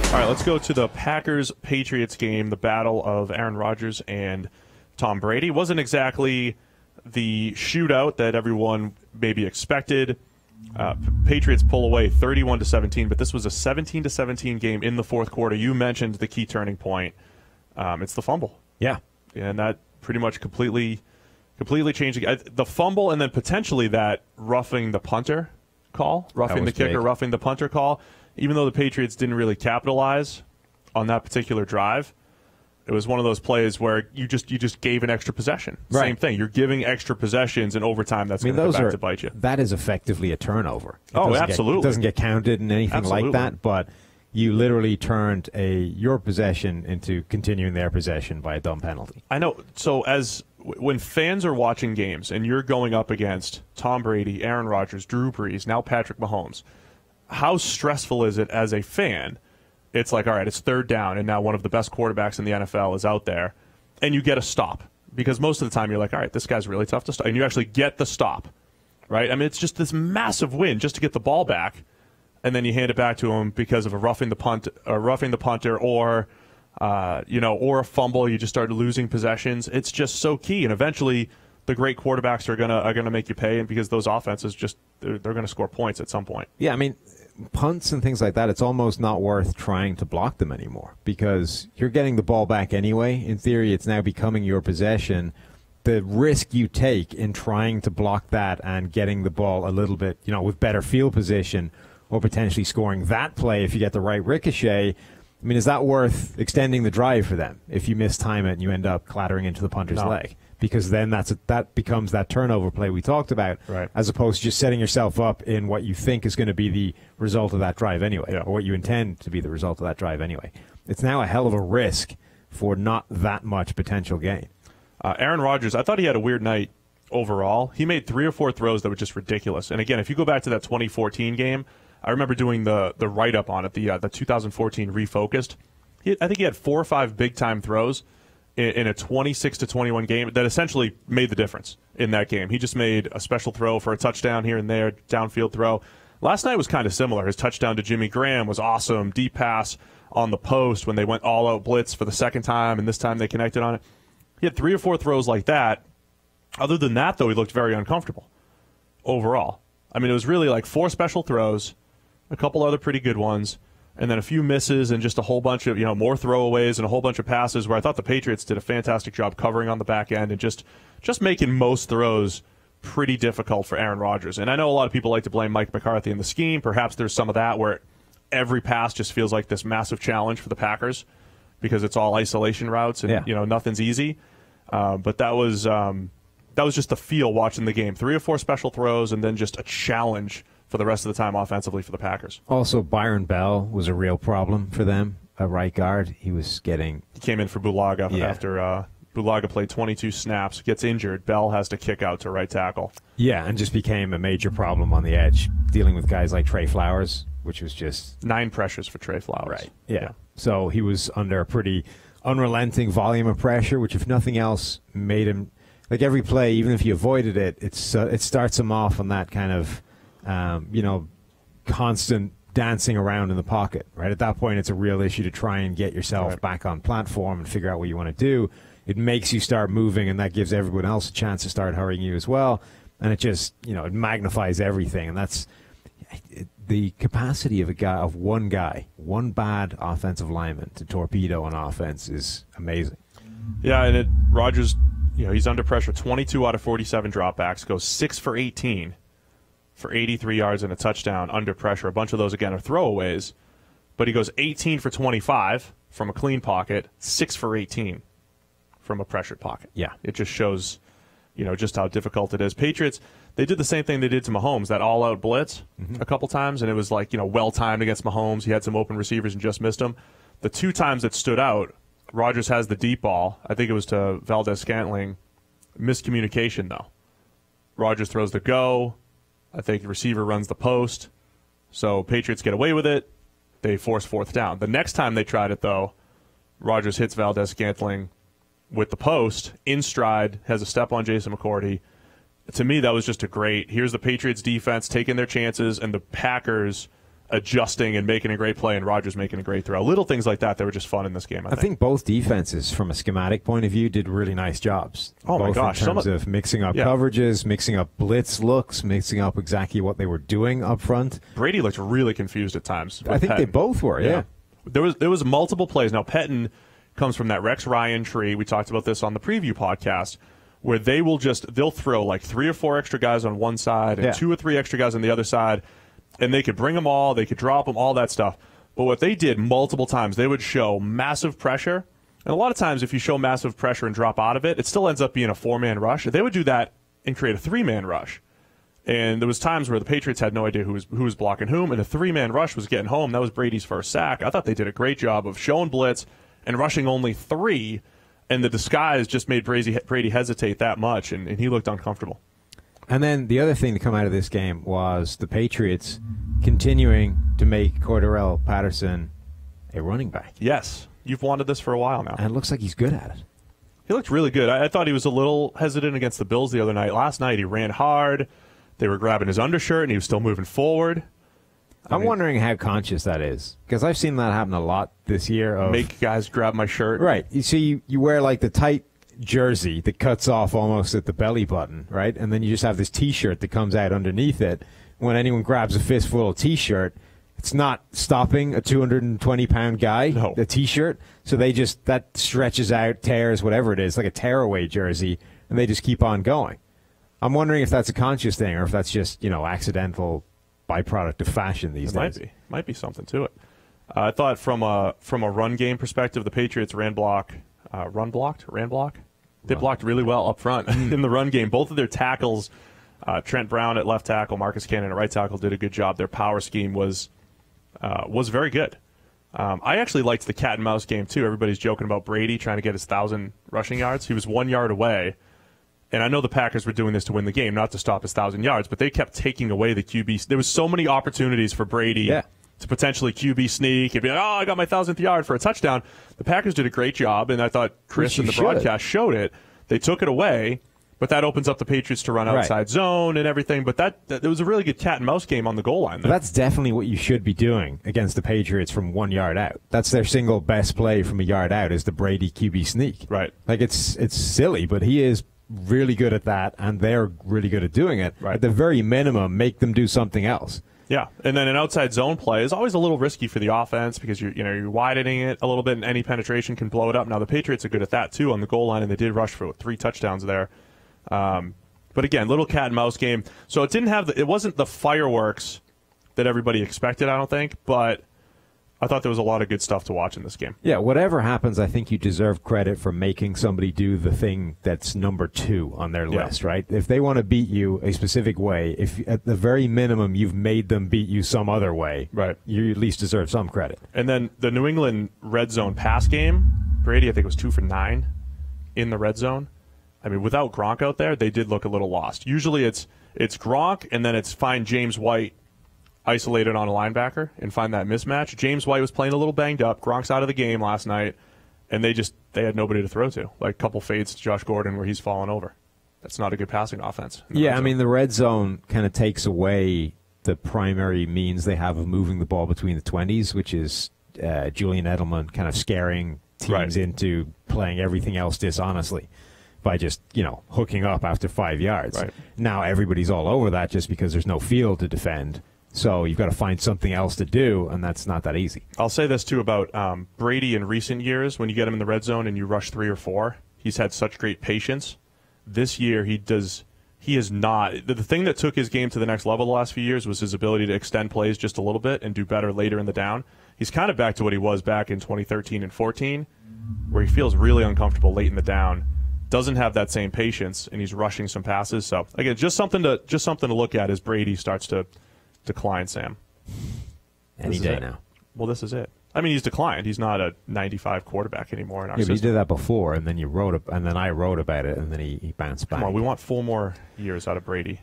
All right, let's go to the Packers-Patriots game, the battle of Aaron Rodgers and Tom Brady. It wasn't exactly the shootout that everyone maybe expected. Patriots pull away 31-17, but this was a 17-17 game in the fourth quarter. You mentioned the key turning point. It's the fumble. Yeah. And that pretty much completely changed the fumble, and then potentially that roughing the punter call, roughing the kicker, roughing the punter call. Even though the Patriots didn't really capitalize on that particular drive, it was one of those plays where you just gave an extra possession. Right. Same thing. You're giving extra possessions in overtime. That's going to come back to bite you. That is effectively a turnover. Absolutely. It doesn't get counted in anything like that, but you literally turned your possession into continuing their possession by a dumb penalty. I know. So when fans are watching games and you're going up against Tom Brady, Aaron Rodgers, Drew Brees, now Patrick Mahomes, how stressful is it as a fan? It's like, all right, it's third down, and now one of the best quarterbacks in the NFL is out there, and you get a stop. Because most of the time you're like, all right, this guy's really tough to stop. And you actually get the stop, right? I mean, it's just this massive win just to get the ball back, and then you hand it back to him because of a roughing the punter, or a fumble. You just start losing possessions. It's just so key, and eventually the great quarterbacks are gonna make you pay, and because those offenses they're going to score points at some point. Yeah, I mean, punts and things like that, it's almost not worth trying to block them anymore because you're getting the ball back anyway. In theory, it's now becoming your possession. The risk you take in trying to block that and getting the ball a little bit, with better field position or potentially scoring that play if you get the right ricochet, I mean, is that worth extending the drive for them if you mistime it and you end up clattering into the punter's leg? Because then that becomes that turnover play we talked about, right, as opposed to just setting yourself up in what you think is going to be the result of that drive anyway, or what you intend to be the result of that drive anyway. It's now a hell of a risk for not that much potential gain. Aaron Rodgers, I thought he had a weird night overall. He made 3 or 4 throws that were just ridiculous. And again, if you go back to that 2014 game, I remember doing the write-up on it, the 2014 Refocused. I think he had 4 or 5 big-time throws in a 26-21 game that essentially made the difference in that game. He just made a special throw for a touchdown here and there, downfield throw. Last night was kind of similar. His touchdown to Jimmy Graham was awesome. Deep pass on the post when they went all-out blitz for the second time, and this time they connected on it. He had 3 or 4 throws like that. Other than that, though, he looked very uncomfortable overall. I mean, it was really like 4 special throws, a couple other pretty good ones, and then a few misses and just a whole bunch of, more throwaways and a whole bunch of passes where I thought the Patriots did a fantastic job covering on the back end and just making most throws pretty difficult for Aaron Rodgers. And I know a lot of people like to blame Mike McCarthy in the scheme. Perhaps there's some of that where every pass just feels like this massive challenge for the Packers because it's all isolation routes and, nothing's easy. But that was just the feel watching the game. 3 or 4 special throws and then just a challenge for the rest of the time offensively for the Packers. Also, Byron Bell was a real problem for them at right guard. He came in for Bulaga after Bulaga played 22 snaps, gets injured. Bell has to kick out to right tackle. Yeah, and just became a major problem on the edge, dealing with guys like Trey Flowers, which was just 9 pressures for Trey Flowers. Right. Yeah. So he was under a pretty unrelenting volume of pressure, which, if nothing else, made him, like every play, even if he avoided it, it starts him off on that kind of constant dancing around in the pocket, right? At that point, it's a real issue to try and get yourself back on platform and figure out what you want to do. It makes you start moving, and that gives everyone else a chance to start hurrying you as well. And it just, it magnifies everything. And that's the capacity of one one bad offensive lineman to torpedo an offense is amazing. Yeah, and Rodgers, he's under pressure. 22 out of 47 dropbacks, goes 6 for 18. For 83 yards and a touchdown under pressure. A bunch of those, again, are throwaways. But he goes 18 for 25 from a clean pocket, 6 for 18 from a pressured pocket. Yeah. It just shows, just how difficult it is. Patriots, they did the same thing they did to Mahomes, that all-out blitz a couple times, and it was like, well-timed against Mahomes. He had some open receivers and just missed them. The 2 times that stood out, Rodgers has the deep ball. I think it was to Valdez-Scantling. Miscommunication, though. Rodgers throws the go. I think the receiver runs the post. So Patriots get away with it. They force 4th down. The next time they tried it, though, Rodgers hits Valdez-Scantling with the post, in stride, has a step on Jason McCourty. To me, that was just here's the Patriots defense taking their chances, and the Packers adjusting and making a great play and Rodgers making a great throw. Little things like that were just fun in this game, I think both defenses, from a schematic point of view, did really nice jobs. Oh, my gosh. In terms of mixing up coverages, mixing up blitz looks, mixing up exactly what they were doing up front. Brady looked really confused at times. I think they both were, yeah. There was multiple plays. Now, Pettin comes from that Rex Ryan tree. We talked about this on the preview podcast, where they'll throw like 3 or 4 extra guys on one side and 2 or 3 extra guys on the other side, and they could bring them all, they could drop them, all that stuff. But what they did multiple times, they would show massive pressure. And a lot of times if you show massive pressure and drop out of it, it still ends up being a 4-man rush. They would do that and create a 3-man rush. And there was times where the Patriots had no idea who was blocking whom, and a 3-man rush was getting home. That was Brady's first sack. I thought they did a great job of showing blitz and rushing only 3, and the disguise just made Brady hesitate that much, and he looked uncomfortable. And then the other thing to come out of this game was the Patriots continuing to make Cordarrelle Patterson a running back. Yes. You've wanted this for a while now. And it looks like he's good at it. He looked really good. I thought he was a little hesitant against the Bills the other night. Last night he ran hard. They were grabbing his undershirt, and he was still moving forward. I'm wondering how conscious that is, because I've seen that happen a lot this year. Make guys grab my shirt. Right. You see, you wear like the tight jersey that cuts off almost at the belly button, right? And then you just have this T-shirt that comes out underneath it. When anyone grabs a fistful of T-shirt, it's not stopping a 220-pound guy, the T-shirt. So that stretches out, tears, whatever it is, like a tearaway jersey, and they just keep on going. I'm wondering if that's a conscious thing or if that's just, accidental byproduct of fashion these days. Might be something to it. I thought from a run game perspective, the Patriots ran block. They blocked really well up front in the run game. Both of their tackles, Trent Brown at left tackle, Marcus Cannon at right tackle, did a good job. Their power scheme was very good. I actually liked the cat and mouse game too. Everybody's joking about Brady trying to get his 1,000 rushing yards. He was 1 yard away. And I know the Packers were doing this to win the game, not to stop his 1,000 yards, but they kept taking away the QB. There was so many opportunities for Brady to potentially QB sneak and be like, I got my 1,000th yard for a touchdown. The Packers did a great job, and I thought Chris in the broadcast showed it. They took it away, but that opens up the Patriots to run outside zone and everything. But that was a really good cat and mouse game on the goal line there. That's definitely what you should be doing against the Patriots from 1 yard out. That's their single best play from a yard out is the Brady QB sneak. Right. Like it's silly, but he is really good at that, and they're really good at doing it. Right. At the very minimum, make them do something else. Yeah, and then an outside zone play is always a little risky for the offense because you're widening it a little bit, and any penetration can blow it up. Now the Patriots are good at that too on the goal line, and they did rush for 3 touchdowns there. But again, little cat and mouse game. So it wasn't the fireworks that everybody expected, I don't think, but I thought there was a lot of good stuff to watch in this game. Yeah, whatever happens, I think you deserve credit for making somebody do the thing that's number 2 on their list, right? If they want to beat you a specific way, if at the very minimum you've made them beat you some other way, right, you at least deserve some credit. And then the New England red zone pass game, Brady, I think, was 2 for 9 in the red zone. I mean, without Gronk out there, they did look a little lost. Usually it's Gronk, and then it's find James White isolated on a linebacker and find that mismatch. James White was playing a little banged up. Gronk's out of the game last night, and they had nobody to throw to. Like a couple fades to Josh Gordon where he's fallen over. That's not a good passing offense. Yeah, I mean, the red zone kind of takes away the primary means they have of moving the ball between the 20s, which is Julian Edelman kind of scaring teams into playing everything else dishonestly by just, hooking up after 5 yards. Right. Now everybody's all over that just because there's no field to defend. So you've got to find something else to do, and that's not that easy. I'll say this, too, about Brady in recent years. When you get him in the red zone and you rush 3 or 4, he's had such great patience. This year, he is not. The thing that took his game to the next level the last few years was his ability to extend plays just a little bit and do better later in the down. He's kind of back to what he was back in 2013 and 14, where he feels really uncomfortable late in the down, doesn't have that same patience, and he's rushing some passes. So, again, just something to look at as Brady starts to decline, Sam. Any day now. Well, this is it. I mean, he's declined. He's not a 95 quarterback anymore in our system. But he did that before, and then I wrote about it, and then he bounced back. Come on, we want 4 more years out of Brady.